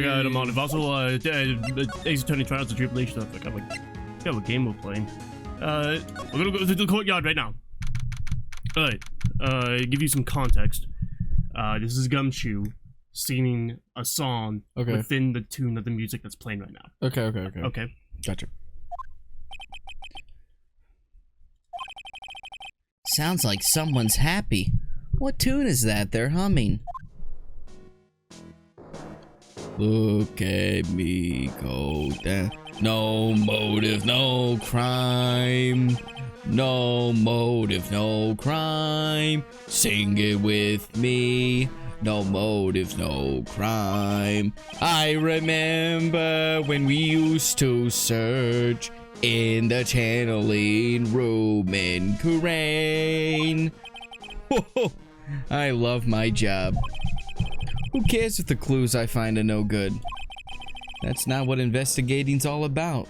got him on. I've also, Ace Attorney Trials and Tribulations. I got a game we're playing. We're gonna go to the courtyard right now. Alright, give you some context. This is Gumshoe singing a song within the tune of the music that's playing right now. Okay. Gotcha. Sounds like someone's happy. What tune is that they're humming? Look at me go down. No motive, no crime. No motive, no crime. Sing it with me. No motive, no crime. I remember when we used to search in the channeling room in Kurain. I love my job. Who cares if the clues I find are no good? That's not what investigating's all about.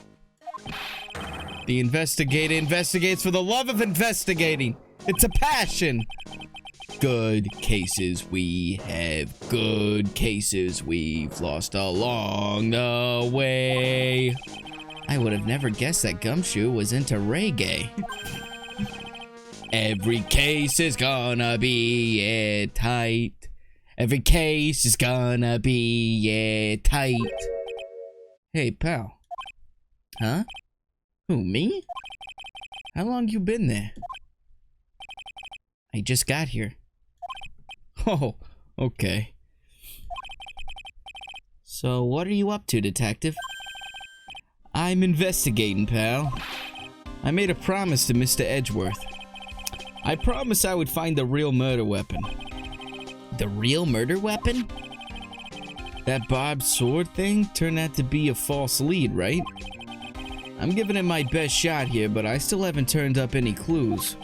The investigator investigates for the love of investigating. It's a passion. Good cases we have. Good cases we've lost along the way. I would have never guessed that Gumshoe was into reggae. Every case is gonna be tight. Every case is gonna be tight. Hey, pal. Huh? Who, me? How long you been there? I just got here. Oh, okay. So, what are you up to, detective? I'm investigating, pal. I made a promise to Mr. Edgeworth. I promised I would find the real murder weapon. The real murder weapon? That barbed sword thing turned out to be a false lead, right? I'm giving it my best shot here, but I still haven't turned up any clues.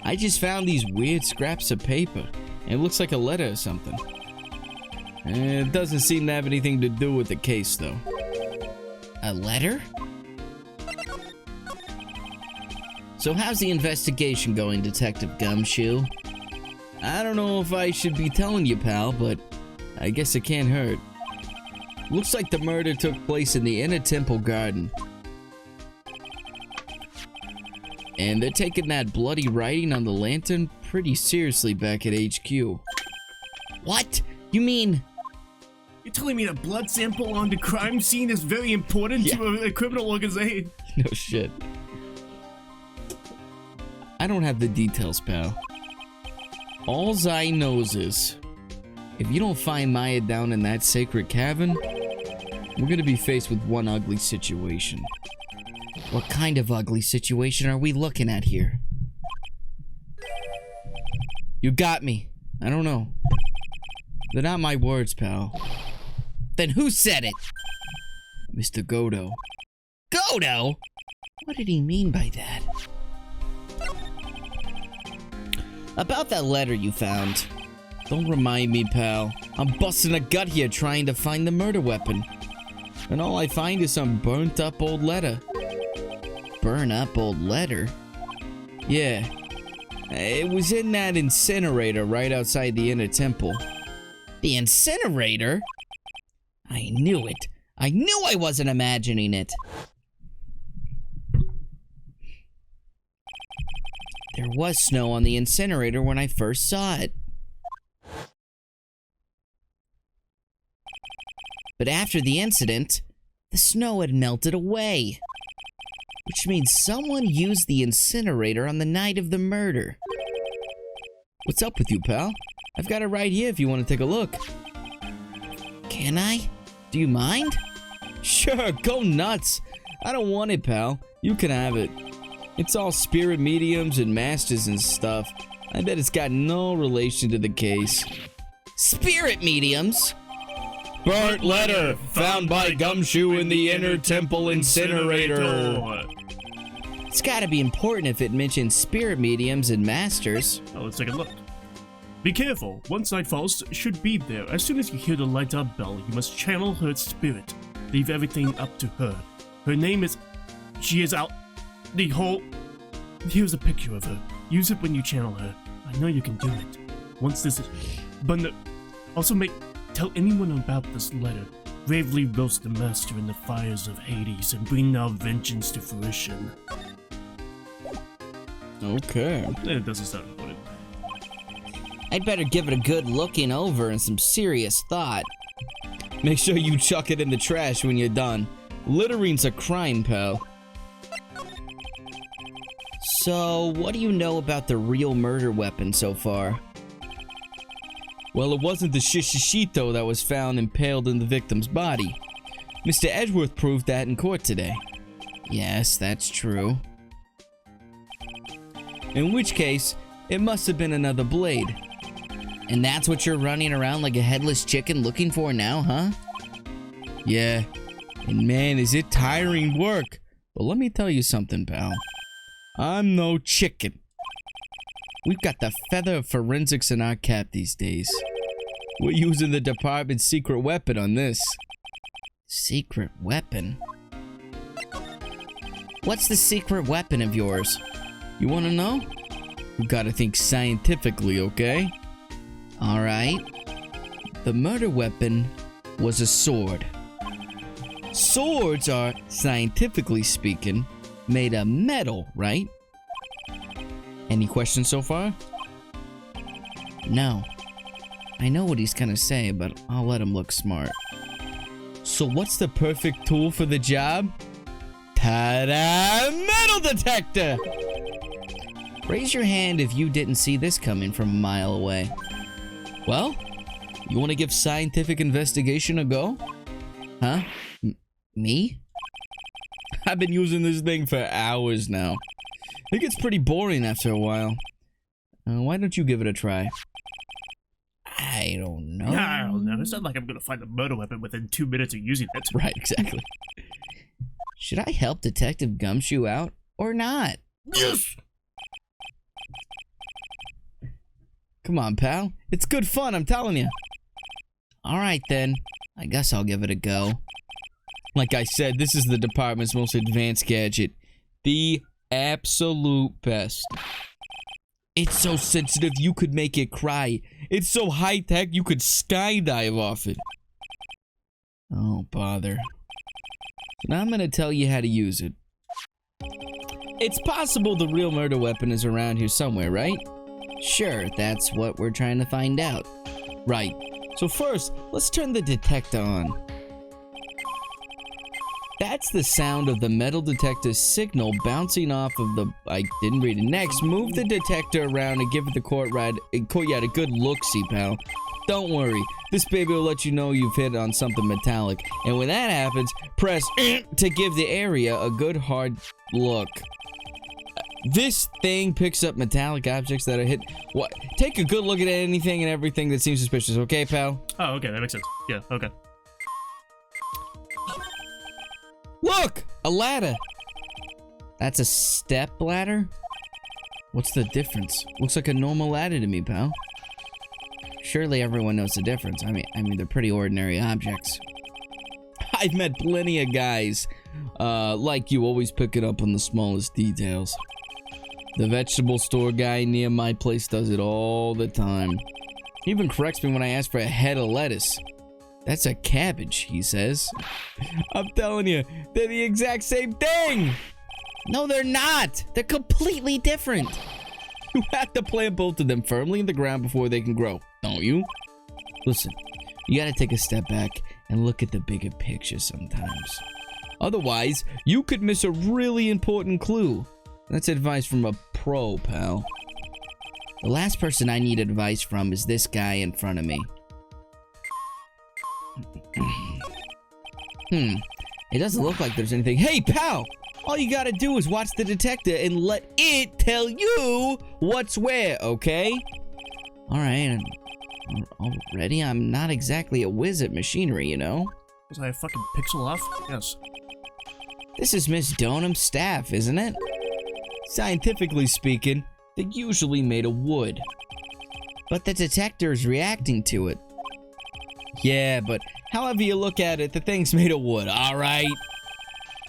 I just found these weird scraps of paper. It looks like a letter or something. It doesn't seem to have anything to do with the case, though. A letter? So how's the investigation going, Detective Gumshoe? I don't know if I should be telling you, pal, but I guess it can't hurt. Looks like the murder took place in the inner temple garden. And they're taking that bloody writing on the lantern pretty seriously back at HQ. What? You mean... You're telling me that blood sample on the crime scene is very important to a criminal organization? No shit. I don't have the details, pal. Alls I knows is, if you don't find Maya down in that sacred cavern, we're gonna be faced with one ugly situation. What kind of ugly situation are we looking at here? You got me. I don't know. They're not my words, pal. Then who said it? Mr. Godo. Godo? What did he mean by that? About that letter you found. Don't remind me, pal. I'm busting a gut here trying to find the murder weapon. And all I find is some burnt up old letter. Burn up old letter? Yeah. It was in that incinerator right outside the inner temple. The incinerator? I knew it. I knew I wasn't imagining it. There was snow on the incinerator when I first saw it. But after the incident, the snow had melted away. Which means someone used the incinerator on the night of the murder. What's up with you, pal? I've got it right here if you want to take a look. Can I? Do you mind? Sure, go nuts. I don't want it, pal. You can have it. It's all spirit mediums and masters and stuff. I bet it's got no relation to the case. Spirit mediums? Burnt letter found by Gumshoe in the inner temple incinerator. It's gotta be important if it mentions spirit mediums and masters. Oh, let's take a look. Be careful. Once night falls should be there. As soon as you hear the light up bell, you must channel her spirit. Leave everything up to her. Her name is... She is out... The whole... Here's a picture of her. Use it when you channel her. I know you can do it. Once this is... But no, also tell anyone about this letter, bravely roast the master in the fires of Hades, and bring our vengeance to fruition. Okay. It doesn't sound important. I'd better give it a good looking over and some serious thought. Make sure you chuck it in the trash when you're done. Littering's a crime, pal. So, what do you know about the real murder weapon so far? Well, it wasn't the shishishito that was found impaled in the victim's body. Mr. Edgeworth proved that in court today. Yes, that's true. In which case, it must have been another blade. And that's what you're running around like a headless chicken looking for now, huh? Yeah, and man, is it tiring work. But let me tell you something, pal. I'm no chicken. We've got the feather of forensics in our cap these days. We're using the department's secret weapon on this. Secret weapon? What's the secret weapon of yours? You wanna know? You gotta think scientifically, okay? Alright. The murder weapon was a sword. Swords are, scientifically speaking, made of metal, right? Any questions so far? No. I know what he's gonna say, but I'll let him look smart. So what's the perfect tool for the job? Ta-da! Metal detector! Raise your hand if you didn't see this coming from a mile away. Well, you want to give scientific investigation a go? Huh? Me? I've been using this thing for hours now. It gets pretty boring after a while. Why don't you give it a try? I don't know. I don't know. It's not like I'm gonna find the murder weapon within 2 minutes of using it. Right, exactly. Should I help Detective Gumshoe out or not? Yes! Come on, pal. It's good fun, I'm telling you. Alright then. I guess I'll give it a go. Like I said, this is the department's most advanced gadget. The absolute best. It's so sensitive you could make it cry. It's so high-tech you could skydive off it. Oh, bother. Now I'm gonna tell you how to use it. It's possible the real murder weapon is around here somewhere, right? Sure, that's what we're trying to find out. Right. So first, let's turn the detector on. That's the sound of the metal detector's signal bouncing off of the... I didn't read it. Next, move the detector around and give it the courtyard a good look-see, pal. Don't worry, this baby will let you know you've hit on something metallic. And when that happens, press to give the area a good hard look. This thing picks up metallic objects that are hit. What? Take a good look at anything and everything that seems suspicious, okay, pal? Oh, okay, that makes sense. Yeah, okay. Look! A ladder! That's a step ladder? What's the difference? Looks like a normal ladder to me, pal. Surely everyone knows the difference. I mean, they're pretty ordinary objects. I've met plenty of guys like you, always picking up on the smallest details. The vegetable store guy near my place does it all the time. He even corrects me when I ask for a head of lettuce. That's a cabbage, he says. I'm telling you, they're the exact same thing! No, they're not! They're completely different! You have to plant both of them firmly in the ground before they can grow, don't you? Listen, you gotta take a step back and look at the bigger picture sometimes. Otherwise, you could miss a really important clue. That's advice from a pro, pal. The last person I need advice from is this guy in front of me. It doesn't look like there's anything. Hey, pal! All you gotta do is watch the detector and let it tell you what's where, okay? Alright, already I'm not exactly a whiz at machinery, you know? Was I a fucking pixel off? Yes. This is Miss Donham's staff, isn't it? Scientifically speaking, they're usually made of wood. But the detector is reacting to it. Yeah, but however you look at it, the thing's made of wood, alright?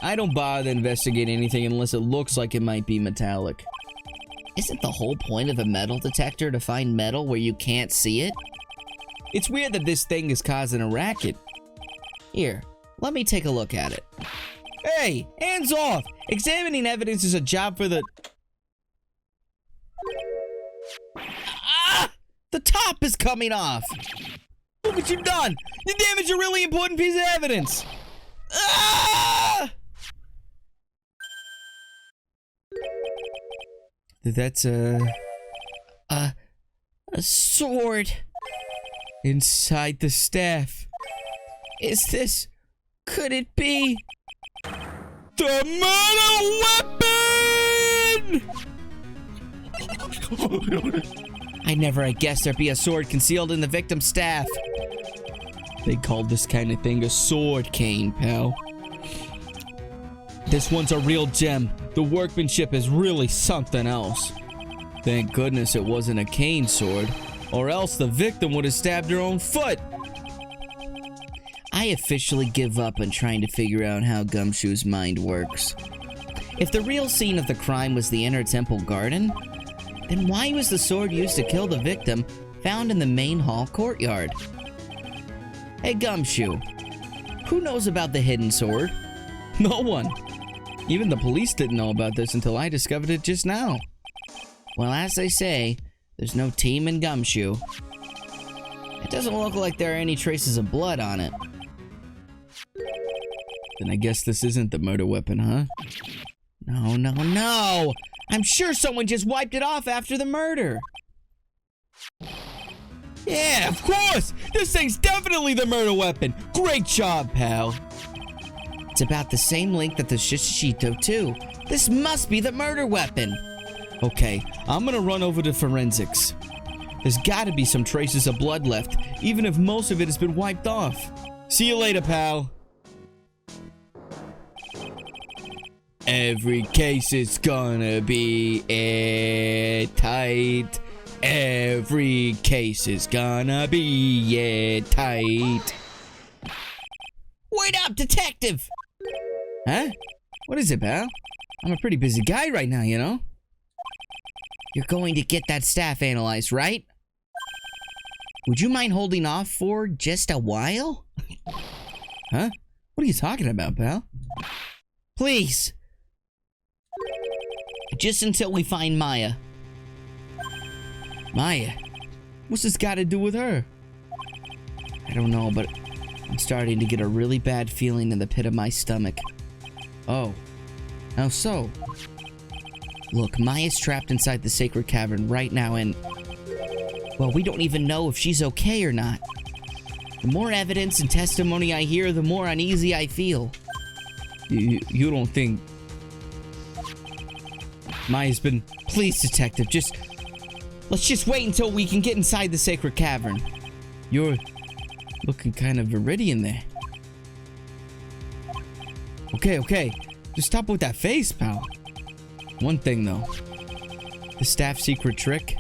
I don't bother investigating anything unless it looks like it might be metallic. Isn't the whole point of a metal detector to find metal where you can't see it? It's weird that this thing is causing a racket. Here, let me take a look at it. Hey, hands off! Examining evidence is a job for the... Ah! The top is coming off! Look what you've done! You damaged a really important piece of evidence! Ah! That's a sword inside the staff. Is this... Could it be... the murder weapon? I never guessed there'd be a sword concealed in the victim's staff. They called this kind of thing a sword cane, pal. This one's a real gem. The workmanship is really something else. Thank goodness it wasn't a cane sword, or else the victim would have stabbed her own foot. I officially give up on trying to figure out how Gumshoe's mind works. If the real scene of the crime was the inner temple garden, then why was the sword used to kill the victim found in the main hall courtyard? Hey Gumshoe, who knows about the hidden sword? No one. Even the police didn't know about this until I discovered it just now. Well, as they say, there's no team in Gumshoe. It doesn't look like there are any traces of blood on it. Then I guess this isn't the murder weapon, huh? No, no, no! I'm sure someone just wiped it off after the murder. Yeah, of course! This thing's definitely the murder weapon! Great job, pal! It's about the same length that the Shishito too. This must be the murder weapon! Okay, I'm gonna run over to forensics. There's gotta be some traces of blood left, even if most of it has been wiped off. See you later, pal. Every case is gonna be airtight. Every case is gonna be airtight. Wait up, detective! Huh? What is it, pal? I'm a pretty busy guy right now, you know? You're going to get that staff analyzed, right? Would you mind holding off for just a while? Huh? What are you talking about, pal? Please! Just until we find Maya. Maya? What's this got to do with her? I don't know, but I'm starting to get a really bad feeling in the pit of my stomach. Oh. How so? Look, Maya's trapped inside the sacred cavern right now and... well, we don't even know if she's okay or not. The more evidence and testimony I hear, the more uneasy I feel. You don't think... Maya's been... Please, detective, let's just wait until we can get inside the sacred cavern. You're looking kind of viridian there. Okay. Just stop with that face, pal. One thing, though. The staff secret trick.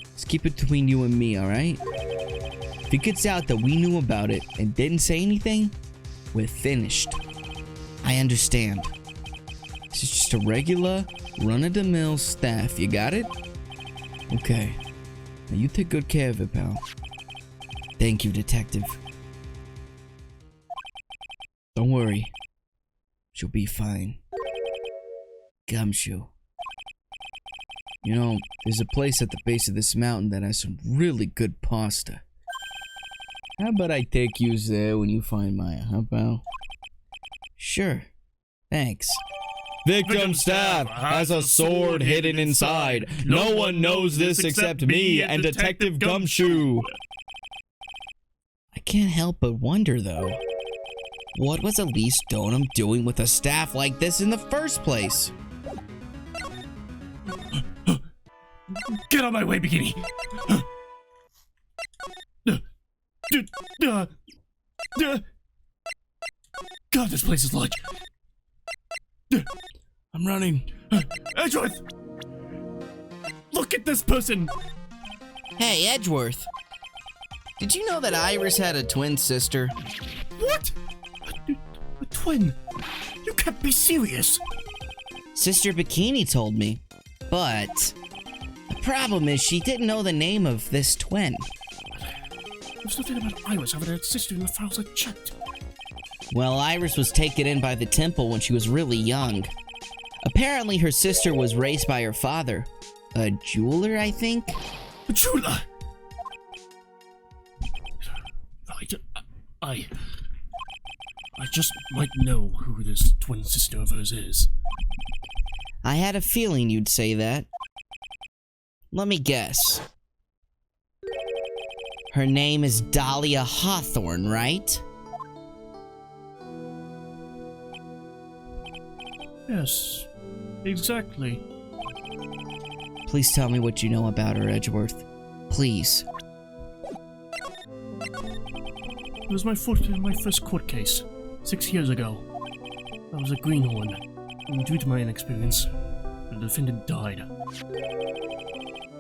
Let's keep it between you and me, alright? If it gets out that we knew about it and didn't say anything, we're finished. I understand. This is just a regular, run-of-the-mill staff. You got it? Okay. Now you take good care of it, pal. Thank you, detective. Don't worry. She'll be fine. Gumshoe. You know, there's a place at the base of this mountain that has some really good pasta. How about I take you there when you find Maya, huh, pal? Sure. Thanks. Victim staff has a sword hidden inside. No one knows this except me and Detective Gumshoe. I can't help but wonder, though. What was Elise Donham doing with a staff like this in the first place? Get out of my way, Bikini! God, this place is large. I'm running. Edgeworth! Look at this person! Hey, Edgeworth. Did you know that Iris had a twin sister? What? A twin? You can't be serious. Sister Bikini told me. But the problem is she didn't know the name of this twin. There's nothing about Iris having a sister in the files I checked. Well, Iris was taken in by the temple when she was really young. Apparently, her sister was raised by her father. A jeweler, I think? A jeweler? Right, I just might know who this twin sister of hers is. I had a feeling you'd say that. Let me guess. Her name is Dahlia Hawthorne, right? Yes, exactly. Please tell me what you know about her, Edgeworth. Please. It was my first court case, 6 years ago. I was a greenhorn, and due to my inexperience, the defendant died.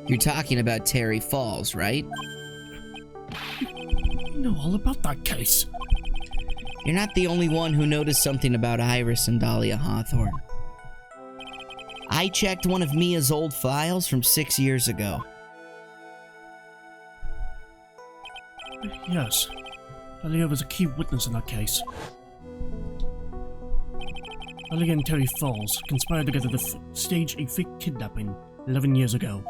You're talking about Terry Falls, right? You know all about that case. You're not the only one who noticed something about Iris and Dahlia Hawthorne. I checked one of Mia's old files from 6 years ago. Yes. Dahlia was a key witness in that case. Dahlia and Terry Falls conspired together to stage a fake kidnapping 11 years ago.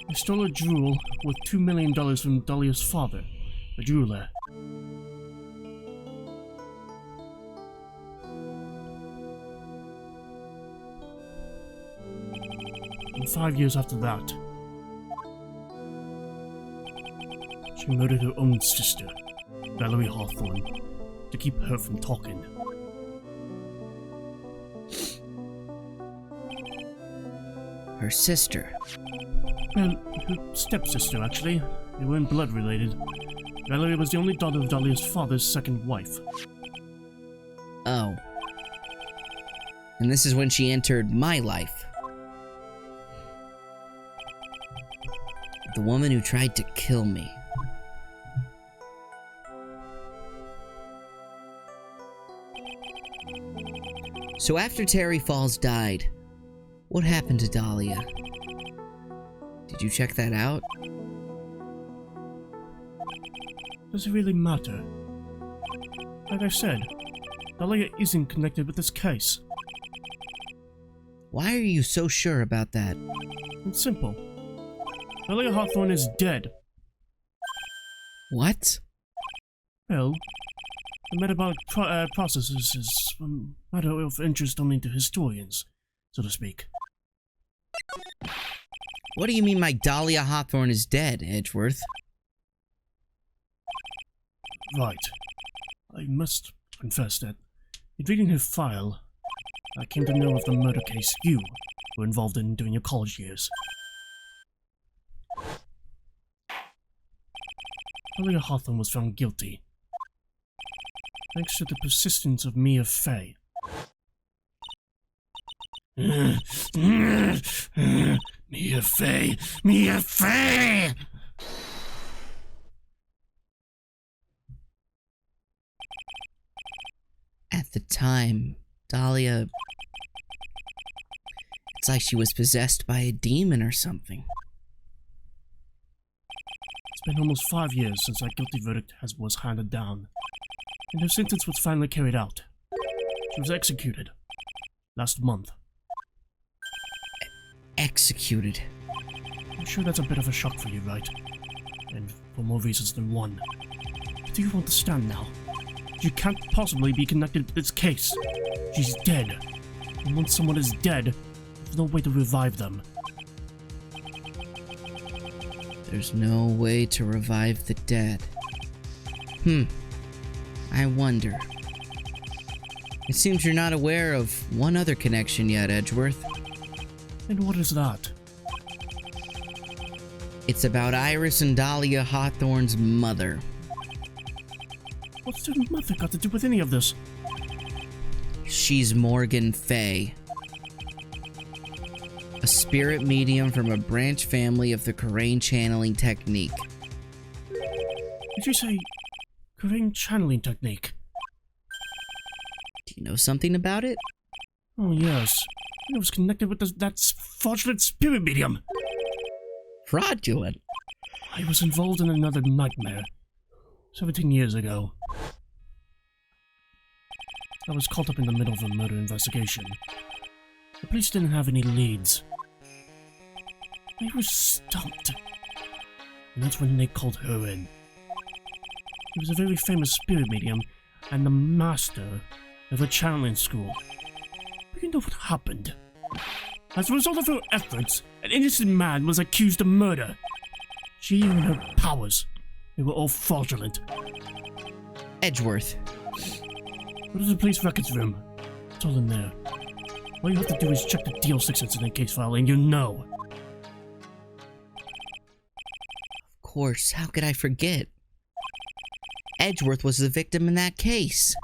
They stole a jewel worth $2 million from Dahlia's father, a jeweler. And 5 years after that, she murdered her own sister, Valerie Hawthorne, to keep her from talking. Her sister. Well, her stepsister, actually. They weren't blood related. Valerie was the only daughter of Dahlia's father's second wife. Oh. And this is when she entered my life. The woman who tried to kill me. So after Terry Falls died, what happened to Dahlia? Did you check that out? Does it really matter? Like I said, Dahlia isn't connected with this case. Why are you so sure about that? It's simple. Dahlia Hawthorne is dead. What? Well, the metabolic process is a matter of interest only to historians, so to speak. What do you mean my Dahlia Hawthorne is dead, Edgeworth? Right. I must confess that, in reading her file, I came to know of the murder case you were involved in during your college years. Dahlia Hawthorne was found guilty, thanks to the persistence of Mia Fey. Mia Fey! Mia Fey! At the time, Dahlia... It's like she was possessed by a demon or something. It's been almost 5 years since that guilty verdict was handed down, and her sentence was finally carried out. She was executed last month. Executed? I'm sure that's a bit of a shock for you, right? And for more reasons than one. But do you understand now? You can't possibly be connected to this case. She's dead. And once someone is dead, there's no way to revive them. There's no way to revive the dead. I wonder. It seems you're not aware of one other connection yet, Edgeworth. And what is that? It's about Iris and Dahlia Hawthorne's mother. What's their mother got to do with any of this? She's Morgan Fey. A spirit medium from a branch family of the Karain channeling technique. Did you say Karain channeling technique? Do you know something about it? Oh yes. It was connected with that fraudulent spirit medium. Fraudulent? I was involved in another nightmare 17 years ago. I was caught up in the middle of a murder investigation. The police didn't have any leads. I was stumped. And that's when they called her in. He was a very famous spirit medium and the master of a channeling school. But you know what happened? As a result of her efforts, an innocent man was accused of murder. She and her powers, they were all fraudulent. Edgeworth. Go to the police records room. It's all in there. All you have to do is check the DL6 incident case file and you know. Of course, how could I forget? Edgeworth was the victim in that case.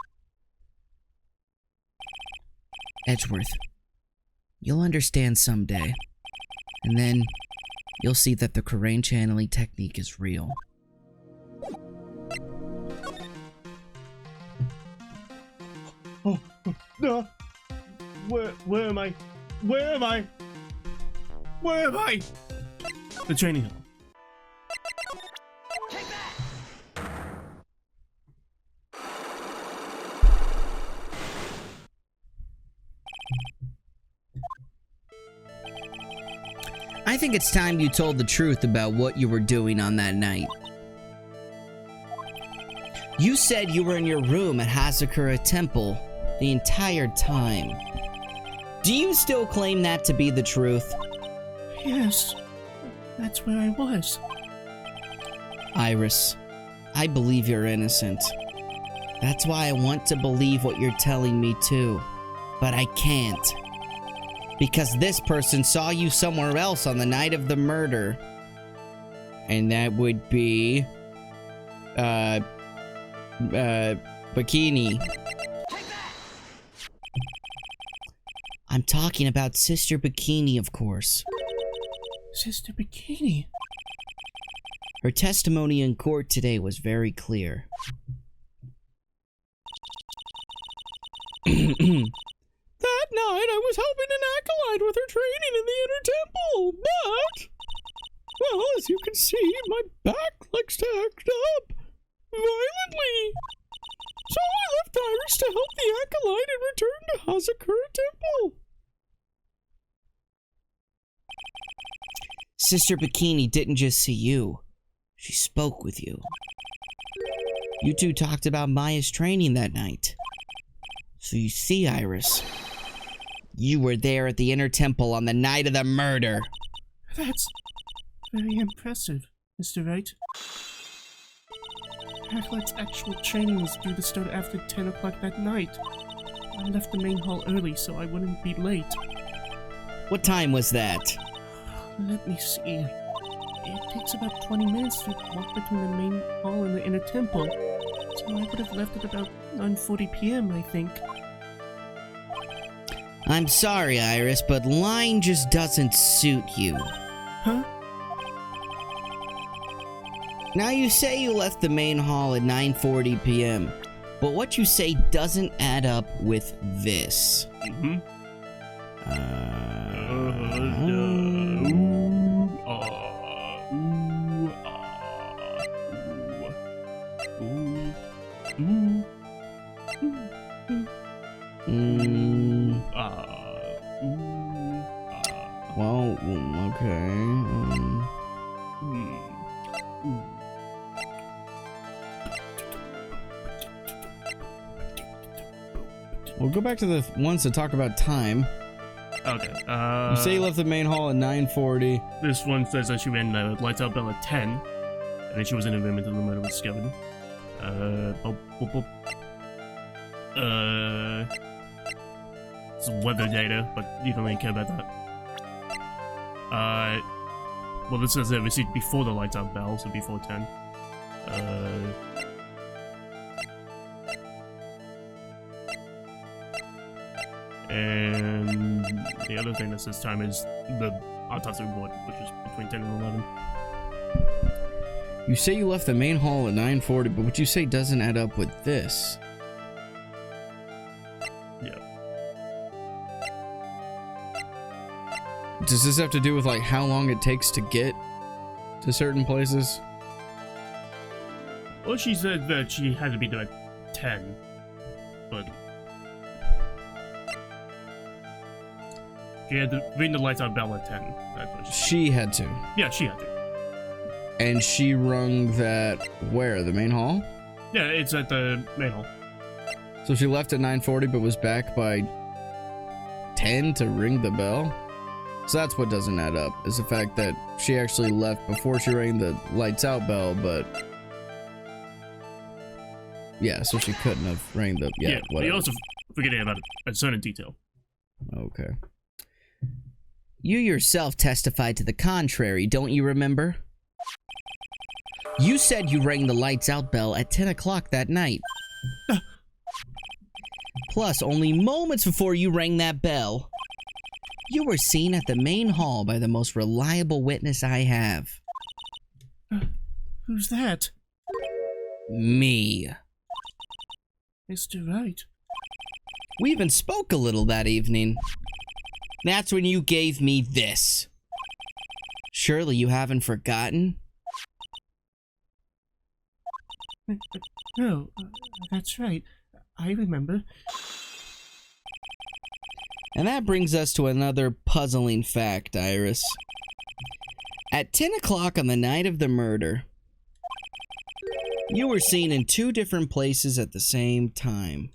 Edgeworth, you'll understand someday. And then you'll see that the Karain channeling technique is real. Oh, no. Where am I? Where am I? Where am I? The training hall. I think it's time you told the truth about what you were doing on that night. You said you were in your room at Hazakura Temple the entire time. Do you still claim that to be the truth? Yes, that's where I was. Iris, I believe you're innocent. That's why I want to believe what you're telling me too. But I can't. Because this person saw you somewhere else on the night of the murder. And that would be... Bikini. I'm talking about Sister Bikini, of course. Sister Bikini? Her testimony in court today was very clear. That night, I was helping an acolyte with her training in the inner temple, but... Well, as you can see, my back likes to act up violently. So I left Iris to help the acolyte and returned to Hazakura Temple. Sister Bikini didn't just see you. She spoke with you. You two talked about Maya's training that night. So you see, Iris, you were there at the inner temple on the night of the murder. That's very impressive, Mr. Wright. Acolyte's actual training was due to start after 10 o'clock that night. I left the main hall early so I wouldn't be late. What time was that? Let me see. It takes about 20 minutes to walk between the main hall and the inner temple, so I would have left at about 9:40 p.m., I think. I'm sorry, Iris, but lying just doesn't suit you. Huh? Now you say you left the main hall at 9:40 p.m., but what you say doesn't add up with this. Mm-hmm. Well, okay. We'll go back to the ones that talk about time. Okay. You say you left the main hall at 9:40. This one says that she rang the lights out bell at 10, and then she was in a room until the murder was discovered. It's weather data, but you don't really care about that. Well, this says it received before the lights out bell, so before 10. And the other thing that says time is the autopsy report, which is between 10 and 11. You say you left the main hall at 9:40, but what you say doesn't add up with this. Yeah. Does this have to do with like how long it takes to get to certain places? Well, she said that she had to be there at 10, but she had to ring the lights out bell at 10. That's what She had to. Yeah, she had to. And she rung that where? The main hall? Yeah, it's at the main hall. So she left at 9:40 but was back by 10 to ring the bell? So that's what doesn't add up, is the fact that she actually left before she rang the lights out bell, but yeah, so she couldn't have rang the, Yeah, but whatever. you're also forgetting about a certain detail. Okay. You yourself testified to the contrary, don't you remember? You said you rang the lights out bell at 10 o'clock that night. Plus, only moments before you rang that bell, you were seen at the main hall by the most reliable witness I have. Who's that? Me. Mr. Wright. We even spoke a little that evening. That's when you gave me this. Surely you haven't forgotten? No, that's right. I remember. And that brings us to another puzzling fact, Iris. At 10 o'clock on the night of the murder, you were seen in 2 different places at the same time.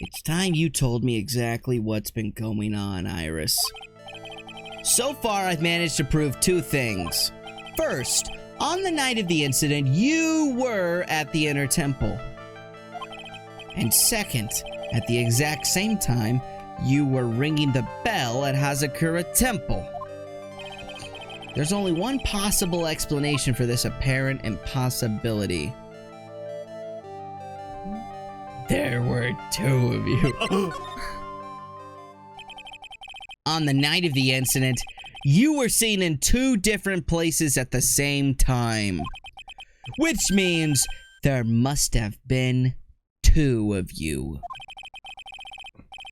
It's time you told me exactly what's been going on, Iris. So far, I've managed to prove 2 things. First, on the night of the incident, you were at the Inner Temple. And second, at the exact same time, you were ringing the bell at Hazakura Temple. There's only one possible explanation for this apparent impossibility. There were 2 of you. On the night of the incident, you were seen in 2 different places at the same time. Which means there must have been 2 of you.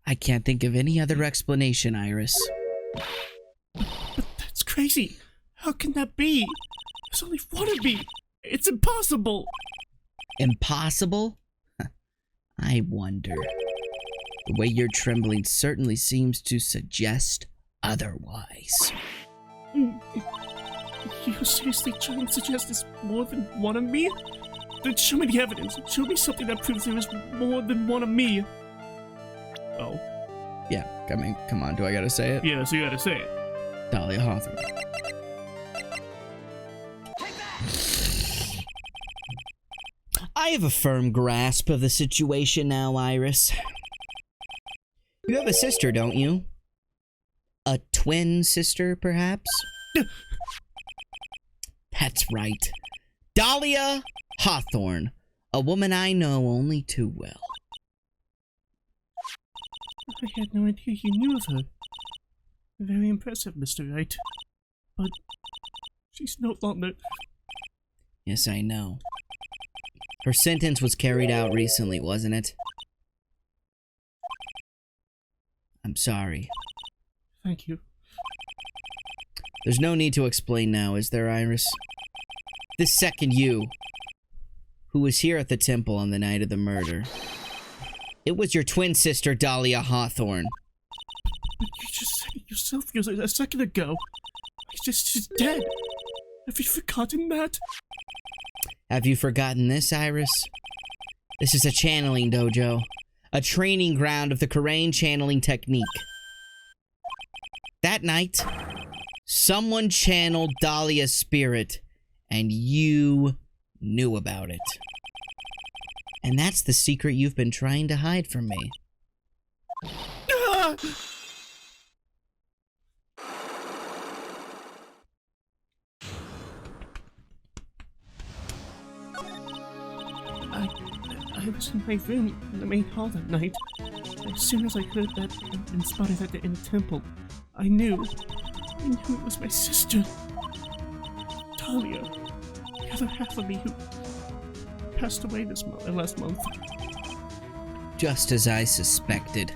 I can't think of any other explanation, Iris. But that's crazy. How can that be? There's only one of me. It's impossible. Impossible? I wonder. The way you're trembling certainly seems to suggest otherwise. You're seriously trying to suggest there's more than one of me? Then show me the evidence. Show me something that proves there is more than one of me. Oh. Yeah, I mean, come on, do I gotta say it? Yeah, so you gotta say it. Dahlia Hawthorne. I have a firm grasp of the situation now, Iris. You have a sister, don't you? A twin sister, perhaps? That's right. Dahlia Hawthorne, a woman I know only too well. I had no idea you knew of her. Very impressive, Mr. Wright. But she's no longer... Yes, I know. Her sentence was carried out recently, wasn't it? I'm sorry. Thank you. There's no need to explain now, is there, Iris? This second you, who was here at the temple on the night of the murder, it was your twin sister, Dahlia Hawthorne. But you just said it yourself a second ago. She's dead. Have you forgotten that? Have you forgotten this, Iris? This is a channeling dojo, a training ground of the Korean channeling technique. That night, someone channeled Dahlia's spirit, and you knew about it. And that's the secret you've been trying to hide from me. Ah! I was in my room in the main hall that night. As soon as I heard that I'd been spotted at the inner temple, I knew it was my sister, Talia, the other half of me who passed away last month. Just as I suspected.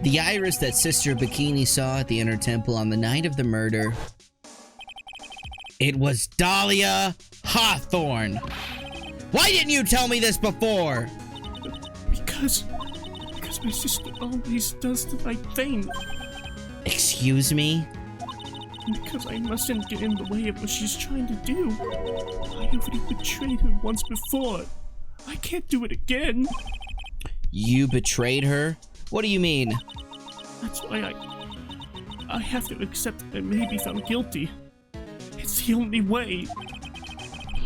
The Iris that Sister Bikini saw at the Inner Temple on the night of the murder. It was Dahlia Hawthorne. Why didn't you tell me this before? Because my sister always does the right thing. Excuse me? Because I mustn't get in the way of what she's trying to do. I already betrayed her once before. I can't do it again. You betrayed her? What do you mean? That's why I have to accept that I may be found guilty. It's the only way.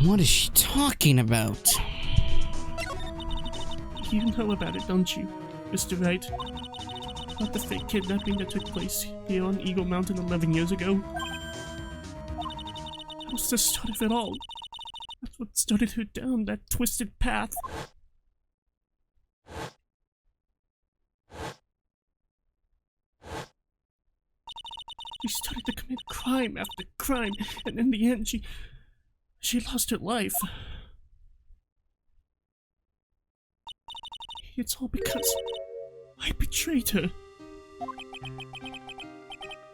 What is she talking about? You know about it, don't you, Mr. Wright? About the fake kidnapping that took place here on Eagle Mountain 11 years ago? That was the start of it all. That's what started her down that twisted path. She started to commit crime after crime, and in the end, she lost her life. It's all because I betrayed her.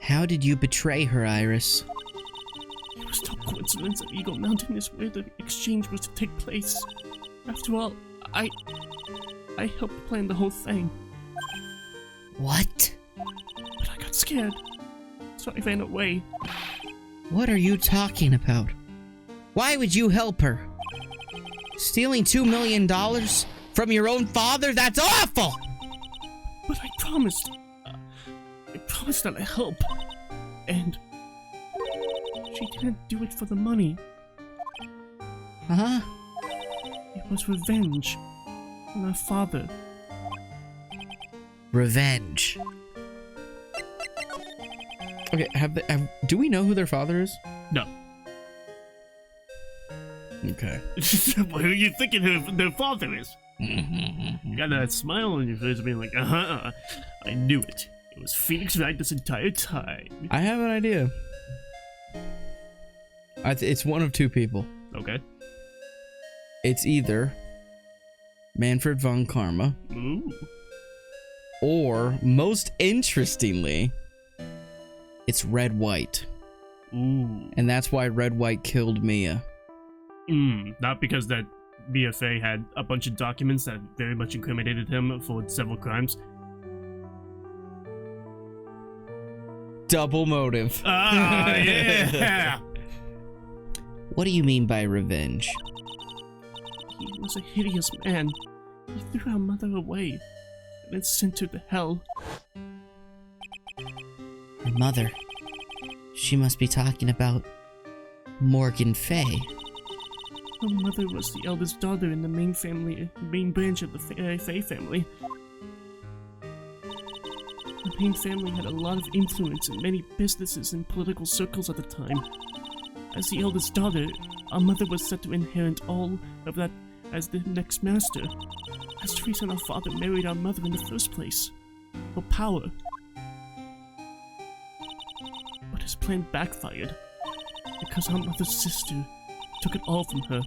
How did you betray her, Iris? It was no coincidence that Eagle Mountain is where the exchange was to take place. After all, I helped plan the whole thing. What? But I got scared, so I ran away. What are you talking about? Why would you help her? Stealing $2 million from your own father? That's awful! But I promised that I'd help. And she didn't do it for the money. Huh? It was revenge on her father. Revenge. Okay, do we know who their father is? No. Okay. What are you thinking their father is? You got that smile on your face being like, I knew it. It was Phoenix Wright this entire time. I have an idea. It's one of two people. Okay. It's either Manfred von Karma, Ooh. or, most interestingly, it's Red White. Ooh. And that's why Red White killed Mia. Not because that BFA had a bunch of documents that very much incriminated him for several crimes. Double motive. Ah, yeah! What do you mean by revenge? He was a hideous man. He threw our mother away and then sent her to hell. Her mother. She must be talking about Morgan Fay. Her mother was the eldest daughter in the main branch of the Fay family. The Payne family had a lot of influence in many businesses and political circles at the time. As the eldest daughter, our mother was set to inherit all of that as the next master. That's the reason our father married our mother in the first place. For power. But his plan backfired. Because our mother's sister took it all from her.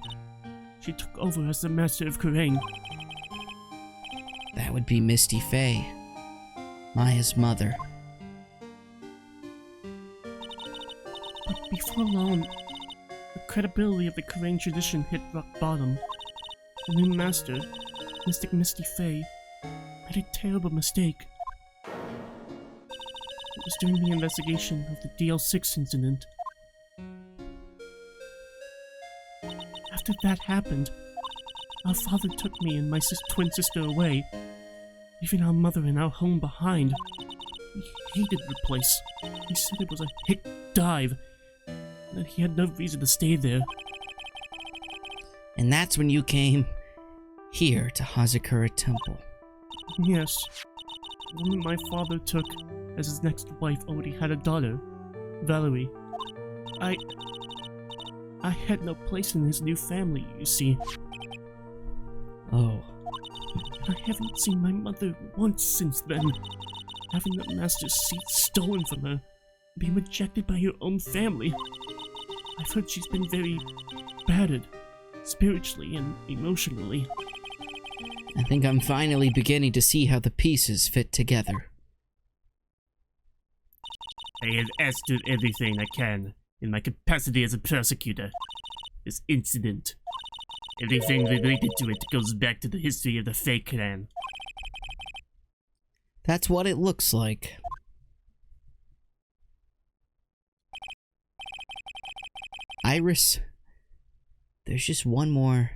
She took over as the master of Kurain. That would be Misty Fay. Maya's mother. But before long, the credibility of the Kurain tradition hit rock bottom. The new master, Mystic Misty Fay, made a terrible mistake. It was during the investigation of the DL6 incident. After that happened, our father took me and my twin sister away, leaving our mother and our home behind. He hated the place. He said it was a hick dive, and that he had no reason to stay there. And that's when you came here to Hazakura Temple. Yes, the woman my father took as his next wife already had a daughter, Valerie. I had no place in his new family, you see. Oh. I haven't seen my mother once since then. Having the master's seat stolen from her, being rejected by her own family. I've heard she's been very battered, spiritually and emotionally. I think I'm finally beginning to see how the pieces fit together. I have answered everything I can in my capacity as a prosecutor. This incident, everything related to it goes back to the history of the Fake Clan. That's what it looks like. Iris, there's just one more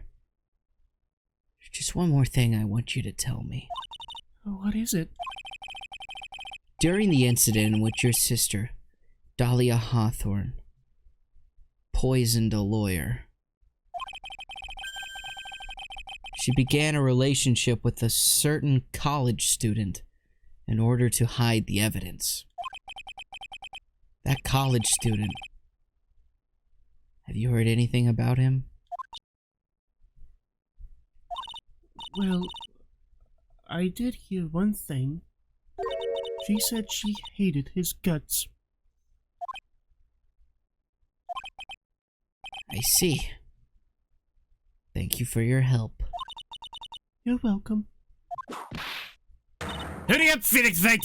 thing I want you to tell me. Oh, what is it? During the incident in which your sister, Dahlia Hawthorne, poisoned a lawyer, she began a relationship with a certain college student in order to hide the evidence. That college student, have you heard anything about him? Well, I did hear one thing. She said she hated his guts. I see. Thank you for your help. You're welcome. Hurry up, Phoenix Wright!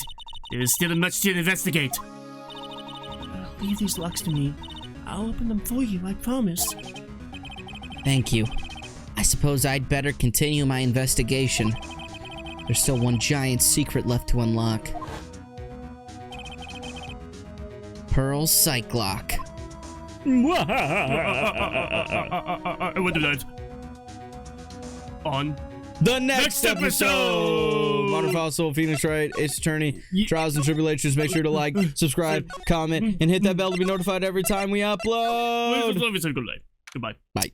There is still much to investigate. Leave these locks to me. I'll open them for you, I promise. Thank you. I suppose I'd better continue my investigation. There's still one giant secret left to unlock. Pearl's Psych Lock. I will do that. On The next episode! episode! Modern Fossil, Phoenix Wright, Ace Attorney, Trials and Tribulations. Make sure to like, subscribe, comment, and hit that bell to be notified every time we upload. Goodbye. Bye.